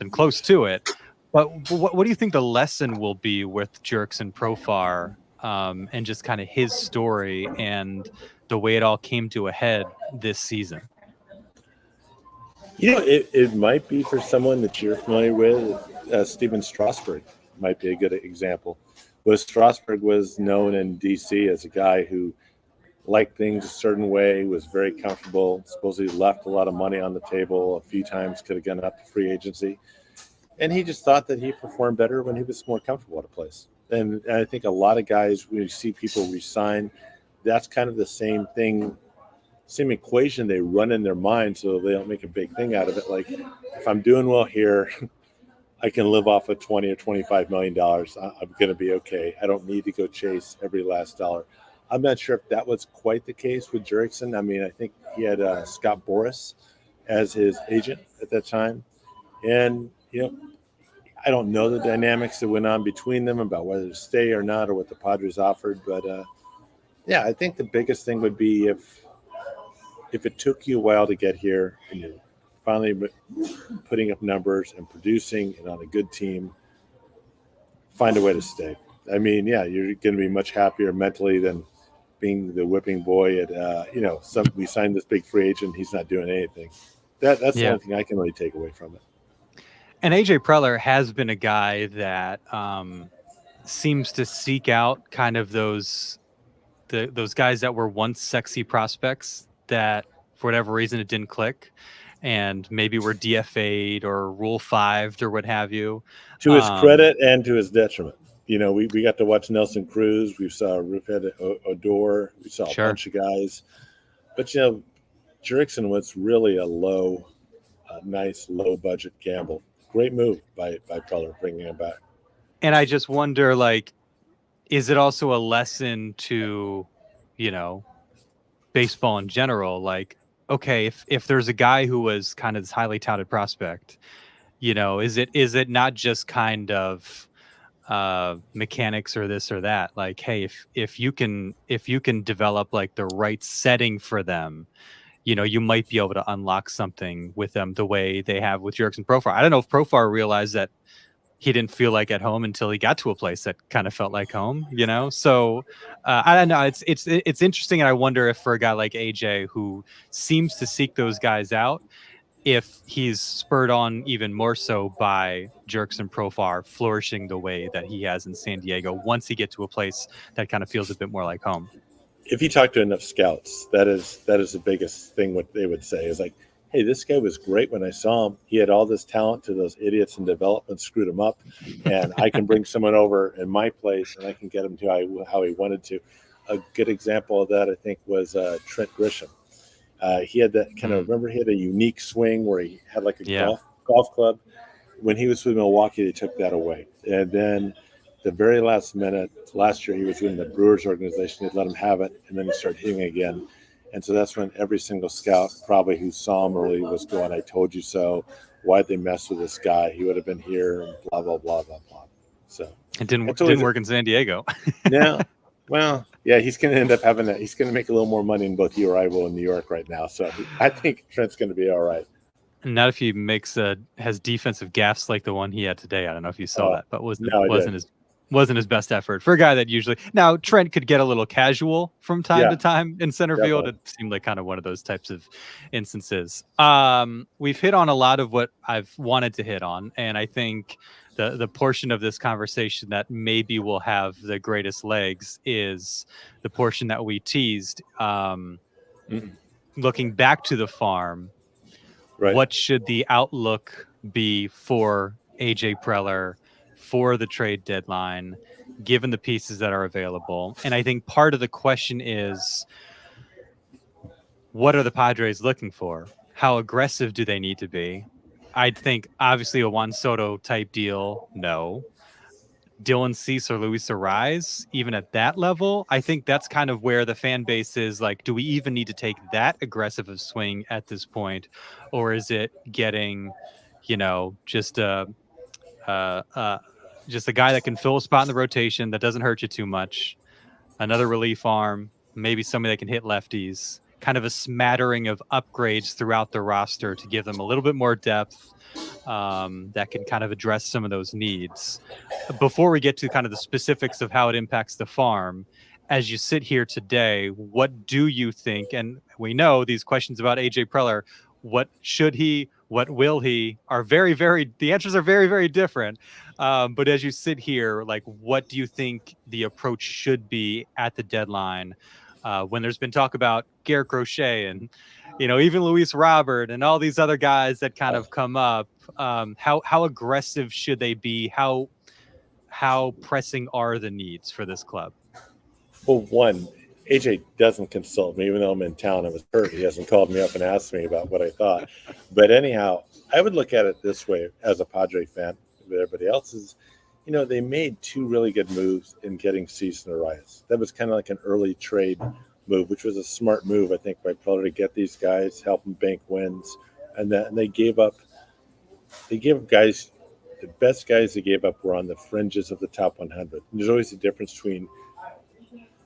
close to it. But what do you think the lesson will be with Jurickson Profar, and just kind of his story and the way it all came to a head this season? It might be for someone that you're familiar with. Steven Strasburg might be a good example. Strasburg was known in DC as a guy who liked things a certain way, was very comfortable, supposedly left a lot of money on the table a few times, could have gone up to free agency. And he just thought that he performed better when he was more comfortable at a place. And I think a lot of guys, when you see people resign, that's kind of the same thing, same equation they run in their mind, so they don't make a big thing out of it. Like, if I'm doing well here, I can live off of $20 or $25 million. I'm going to be okay. I don't need to go chase every last dollar. I'm not sure if that was quite the case with Jurickson. I mean, I think he had Scott Boras as his agent at that time. And, I don't know the dynamics that went on between them about whether to stay or not, or what the Padres offered. But yeah, I think the biggest thing would be if it took you a while to get here and you're finally putting up numbers and producing and on a good team, find a way to stay. I mean, yeah, you're going to be much happier mentally than being the whipping boy at, we signed this big free agent. He's not doing anything. That's the only thing I can really take away from it. And AJ Preller has been a guy that seems to seek out kind of those guys that were once sexy prospects that for whatever reason it didn't click and maybe were DFA'd or Rule 5'd or what have you. To his credit and to his detriment. We got to watch Nelson Cruz. We saw Rufet Odor. We saw a bunch of guys. But, Jurickson was really a nice low-budget gamble. Great move by Preller bringing him back. And I just wonder, is it also a lesson to, baseball in general? Like, okay, if there's a guy who was kind of this highly touted prospect, is it not just kind of mechanics or this or that? Like, hey, if you can develop like the right setting for them, you might be able to unlock something with them the way they have with Jurickson Profar. I don't know if Profar realized that he didn't feel like at home until he got to a place that kind of felt like home, So I don't know. It's interesting, and I wonder if for a guy like AJ who seems to seek those guys out, if he's spurred on even more so by Jurickson Profar flourishing the way that he has in San Diego once he gets to a place that kind of feels a bit more like home. If you talk to enough scouts, that is the biggest thing. What they would say is like, hey, this guy was great when I saw him. He had all this talent to those idiots in development, screwed him up. And I can bring someone over in my place and I can get him to how he wanted to. A good example of that, I think, was Trent Grisham. He had that kind of, remember, he had a unique swing where he had like a golf club. When he was with Milwaukee, they took that away. And then the very last minute, last year, he was in the Brewers organization. They'd let him have it, and then he started hitting again. And so that's when every single scout probably who saw him early was going, I told you so. Why'd they mess with this guy? He would have been here, and blah, blah, blah, blah, blah. So it didn't work in San Diego. No. Well, yeah, he's going to end up having that. He's going to make a little more money in both you or I will in New York right now. So I think Trent's going to be all right. Not if he has defensive gaffes like the one he had today. I don't know if you saw that, but wasn't his best effort for a guy that usually. Now Trent could get a little casual from time to time in center field. It seemed like kind of one of those types of instances. We've hit on a lot of what I've wanted to hit on, and I think the portion of this conversation that maybe will have the greatest legs is the portion that we teased. Looking back to the farm, what should the outlook be for AJ Preller for the trade deadline, given the pieces that are available? And I think part of the question is, what are the Padres looking for? How aggressive do they need to be? I'd think obviously a Juan Soto type deal, no. Dylan Cease or Luis Arise, even at that level, I think that's kind of where the fan base is like, do we even need to take that aggressive of swing at this point? Or is it getting, just a guy that can fill a spot in the rotation that doesn't hurt you too much, another relief arm, maybe somebody that can hit lefties, kind of a smattering of upgrades throughout the roster to give them a little bit more depth that can kind of address some of those needs. Before we get to kind of the specifics of how it impacts the farm, as you sit here today, what do you think? And we know these questions about AJ Preller, what should he, what will he, are very, very, the answers are very, very different. But as you sit here, like, what do you think the approach should be at the deadline when there's been talk about Garrett Crochet and, even Luis Robert and all these other guys that kind of come up? How aggressive should they be? How pressing are the needs for this club? Well, one, AJ doesn't consult me, even though I'm in town. I was hurt. He hasn't called me up and asked me about what I thought. But anyhow, I would look at it this way as a Padre fan. With everybody else is, they made two really good moves in getting Cease and Arias. That was kind of like an early trade move, which was a smart move, I think, by Preller to get these guys, help them bank wins, and they gave up guys the best guys they gave up were on the fringes of the top 100. And there's always a difference between,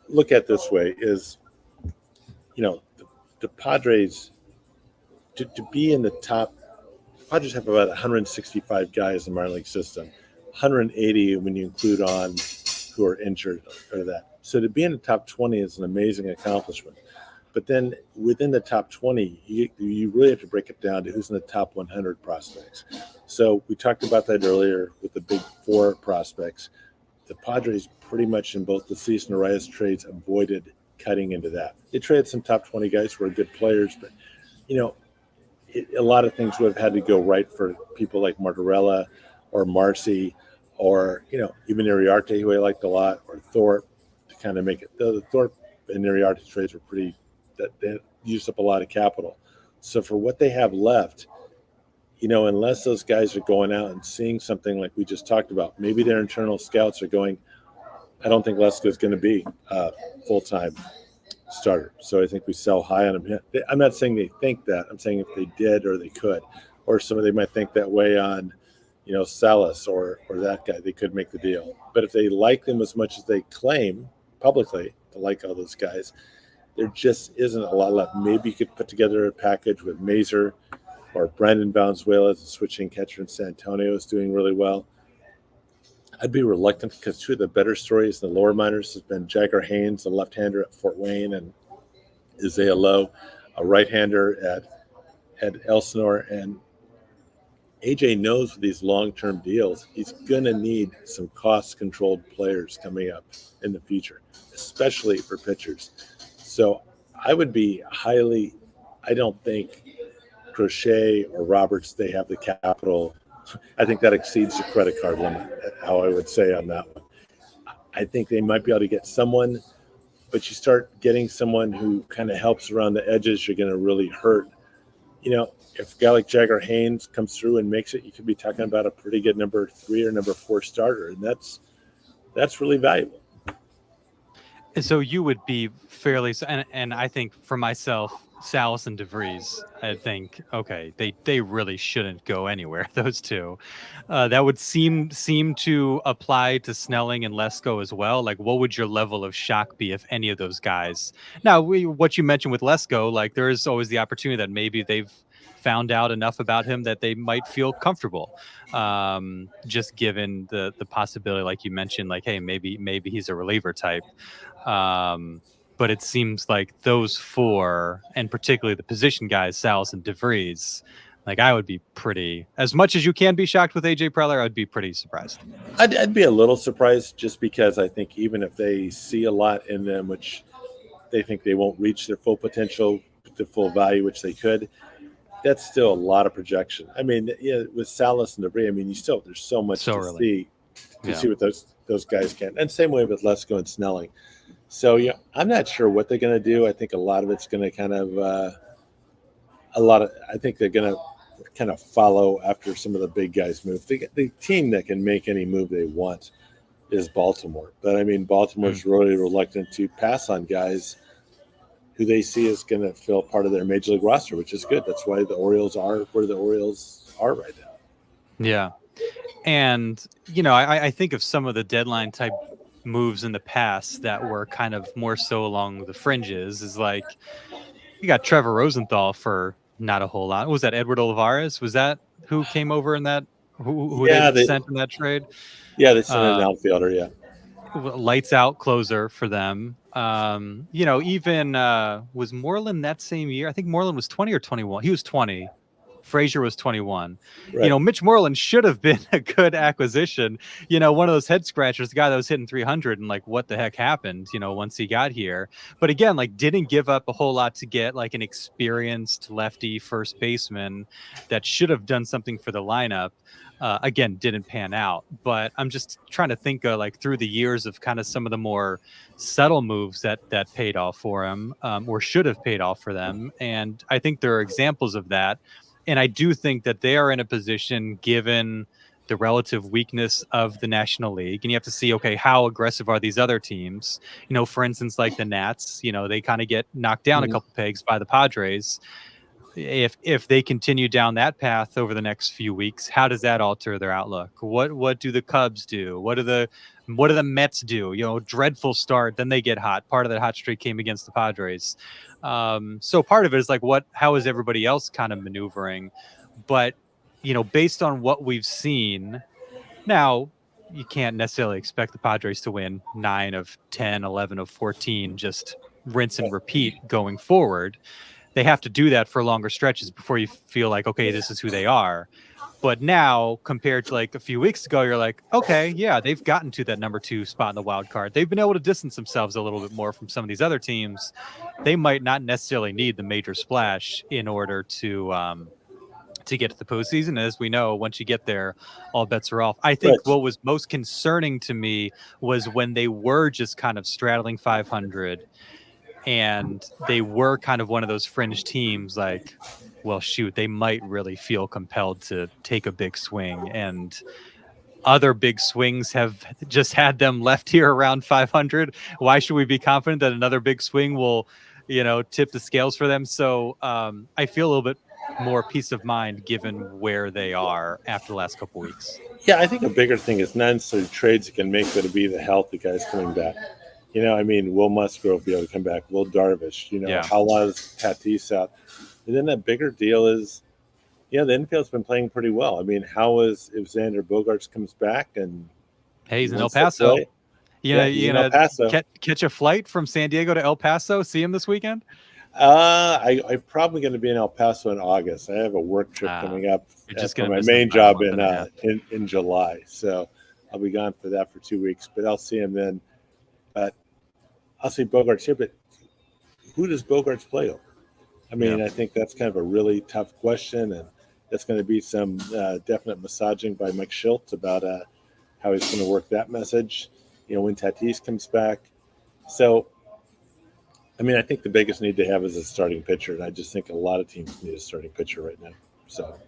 look at it this way, is, the Padres, to be in the top, Padres have about 165 guys in the minor league system, 180 when you include on who are injured or that. So to be in the top 20 is an amazing accomplishment. But then within the top 20, you really have to break it down to who's in the top 100 prospects. So we talked about that earlier with the big four prospects. The Padres pretty much in both the Cease and Arias trades avoided cutting into that. They traded some top 20 guys who are good players, but, a lot of things would have had to go right for people like Martorella or Marcy or, even Iriarte, who I liked a lot, or Thorpe to kind of make it. The Thorpe and Iriarte trades were pretty, that they used up a lot of capital. So for what they have left, unless those guys are going out and seeing something like we just talked about, maybe their internal scouts are going, I don't think Lesko is going to be a full-time starter. So I think we sell high on him. I'm not saying they think that. I'm saying if they did or they could. Or somebody might think that way on, Salas or that guy. They could make the deal. But if they like them as much as they claim publicly to like all those guys, there just isn't a lot left. Maybe you could put together a package with Mazer or Brandon Valenzuela as a switching catcher in San Antonio is doing really well. I'd be reluctant because two of the better stories in the lower minors has been Jagger Haynes, a left-hander at Fort Wayne, and Isaiah Lowe, a right-hander at Elsinore. And AJ knows with these long-term deals, he's going to need some cost-controlled players coming up in the future, especially for pitchers. So I would be I don't think Crochet or Roberts, they have the capital. I think that exceeds the credit card limit, how I would say on that one. I think they might be able to get someone, but you start getting someone who kind of helps around the edges, you're going to really hurt. If a guy like Jagger Haynes comes through and makes it, you could be talking about a pretty good number 3 or number 4 starter, and that's really valuable. And so you would be fairly, and I think for myself, Salas and DeVries, I think, okay, they really shouldn't go anywhere, those two. That would seem to apply to Snelling and Lesko as well. Like, what would your level of shock be if any of those guys? Now, what you mentioned with Lesko, like, there is always the opportunity that maybe they've found out enough about him that they might feel comfortable, just given the possibility, like you mentioned, like, hey, maybe he's a reliever type. But it seems like those four, and particularly the position guys, Salas and DeVries, like, I would be pretty, as much as you can be shocked with AJ Preller, I'd be pretty surprised. I'd be a little surprised just because I think even if they see a lot in them, which they think they won't reach their full potential, the full value, which they could, that's still a lot of projection. I mean, with Salas and DeVries, I mean, there's so much to see what those guys can. And same way with Lesko and Snelling. So, I'm not sure what they're going to do. I think a lot of it's going to kind of I think they're going to kind of follow after some of the big guys move. The team that can make any move they want is Baltimore. But, I mean, Baltimore's really reluctant to pass on guys who they see is going to fill part of their major league roster, which is good. That's why the Orioles are where the Orioles are right now. Yeah. And, I think of some of the deadline type moves in the past that were kind of more so along the fringes, is like, you got Trevor Rosenthal for not a whole lot. Was that Edward Olivares? Was that who came over in that, who they sent in that trade? Yeah, they sent an outfielder, yeah. Lights out closer for them. Even was Moreland that same year? I think Moreland was 20 or 21. He was 20. Frazier was 21. Right. Mitch Moreland should have been a good acquisition. One of those head scratchers, the guy that was hitting 300 and like, what the heck happened, once he got here. But again, like, didn't give up a whole lot to get like an experienced lefty first baseman that should have done something for the lineup. Again, didn't pan out. But I'm just trying to think of, like, through the years of kind of some of the more subtle moves that paid off for him, or should have paid off for them. And I think there are examples of that. And I do think that they are in a position, given the relative weakness of the National League, and you have to see, okay, how aggressive are these other teams? For instance, like the Nats, they kind of get knocked down a couple pegs by the Padres. if they continue down that path over the next few weeks, how does that alter their outlook? What do the Cubs do? What do the Mets do? Dreadful start, then they get hot. Part of that hot streak came against the Padres. So part of it is like, how is everybody else kind of maneuvering? But based on what we've seen now, you can't necessarily expect the Padres to win 9 of 10, 11 of 14, just rinse and repeat going forward. They have to do that for longer stretches before you feel like, okay, this is who they are. But now, compared to like a few weeks ago, you're like, okay, yeah, they've gotten to that number 2 spot in the wild card. They've been able to distance themselves a little bit more from some of these other teams. They might not necessarily need the major splash in order to get to the postseason. As we know, once you get there, all bets are off. I think what was most concerning to me was when they were just kind of straddling 500 and they were kind of one of those fringe teams, like, well, shoot, they might really feel compelled to take a big swing. And other big swings have just had them left here around 500. Why should we be confident that another big swing will, tip the scales for them? So I feel a little bit more peace of mind given where they are after the last couple weeks. Yeah, I think a bigger thing is not necessarily trades that can make, but to be the healthy guys coming back. Will Musgrove be able to come back? Will Darvish? How long is Tatis out? And then that bigger deal is, the infield's been playing pretty well. I mean, how is if Xander Bogaerts comes back and he's in El Paso? You gonna Paso. Catch a flight from San Diego to El Paso? See him this weekend? I'm probably going to be in El Paso in August. I have a work trip coming up for my main job in July, so I'll be gone for that for 2 weeks. But I'll see him then. But I'll see Bogaerts here. But who does Bogaerts play over? I mean, I think that's kind of a really tough question, and that's going to be some definite massaging by Mike Schultz about how he's going to work that message. When Tatis comes back, so. I mean, I think the biggest need they have is a starting pitcher, and I just think a lot of teams need a starting pitcher right now. So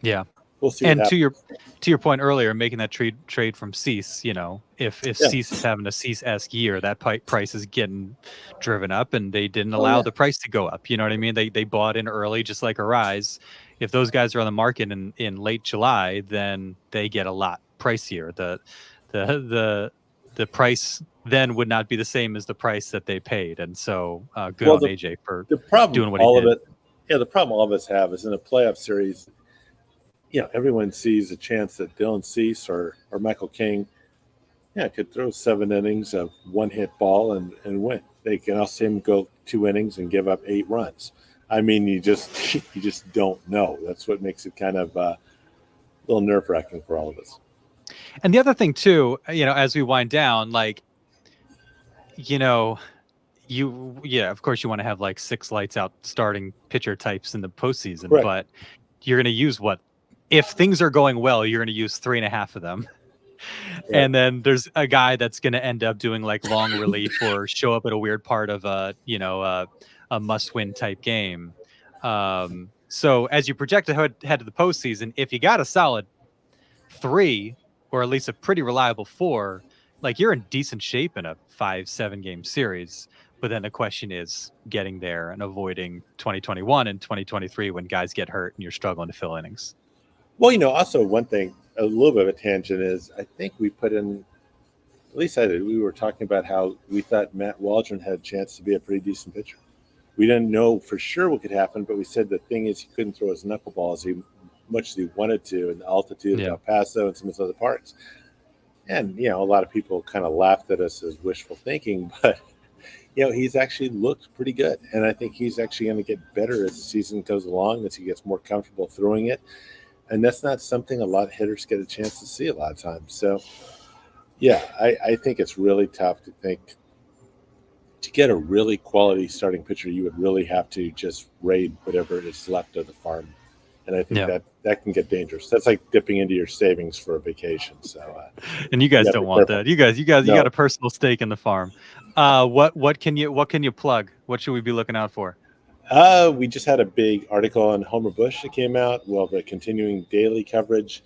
we'll see. And to your point earlier, making that trade from Cease, if Cease is having a Cease-esque year, that price is getting driven up, and they didn't allow the price to go up. You know what I mean? They bought in early, just like Arise. If those guys are on the market in late July, then they get a lot pricier. The price then would not be the same as the price that they paid. And so good on AJ for doing what he did. The problem all of us have is in a playoff series, everyone sees a chance that Dylan Cease or Michael King, could throw 7 innings of one-hit ball and win. They can also see him go 2 innings and give up 8 runs. I mean, you just don't know. That's what makes it kind of a little nerve-wracking for all of us. And the other thing too, as we wind down, like, of course you want to have like 6 lights out starting pitcher types in the postseason, but you're going to use if things are going well, you're going to use 3.5 of them. Yeah. And then there's a guy that's going to end up doing like long relief or show up at a weird part of a must-win type game. So as you project ahead to the postseason, if you got a solid 3 or at least a pretty reliable 4, like you're in decent shape in a 5-7 game series. But then the question is getting there and avoiding 2021 and 2023 when guys get hurt and you're struggling to fill innings. Well, also one thing, a little bit of a tangent is I think we put in, at least I did, we were talking about how we thought Matt Waldron had a chance to be a pretty decent pitcher. We didn't know for sure what could happen, but we said the thing is he couldn't throw his knuckleball as much as he wanted to in the altitude of El Paso and some of those other parts. And, a lot of people kind of laughed at us as wishful thinking, but, he's actually looked pretty good. And I think he's actually going to get better as the season goes along, as he gets more comfortable throwing it. And that's not something a lot of hitters get a chance to see a lot of times. So, I think it's really tough to think to get a really quality starting pitcher, you would really have to just raid whatever is left of the farm. And I think that can get dangerous. That's like dipping into your savings for a vacation. So, and you guys don't want that. You guys, got a personal stake in the farm. What can you plug? What should we be looking out for? We just had a big article on Homer Bush that came out. Well, the continuing daily coverage.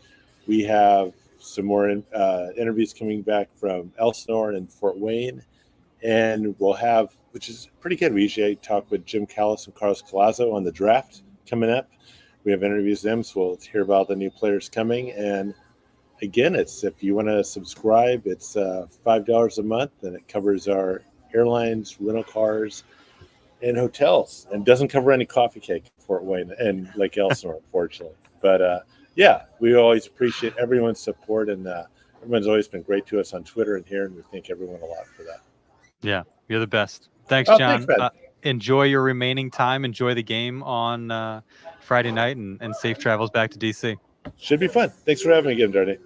We have some more interviews coming back from Elsinore and Fort Wayne, and we'll have, which is pretty good. We usually talk with Jim Callis and Carlos Collazo on the draft coming up. We have interviews with them, so we'll hear about the new players coming. And again, it's if you want to subscribe, it's $5 a month, and it covers our airlines, rental cars, and hotels, and doesn't cover any coffee cake in Fort Wayne and Lake Elsinore, unfortunately. But yeah, we always appreciate everyone's support, and everyone's always been great to us on Twitter and here, and we thank everyone a lot for that. Yeah, you're the best. Thanks, Oh, John. thanks, man. Enjoy your remaining time. Enjoy the game on Friday night, and safe travels back to DC. Should be fun. Thanks for having me again, Darren.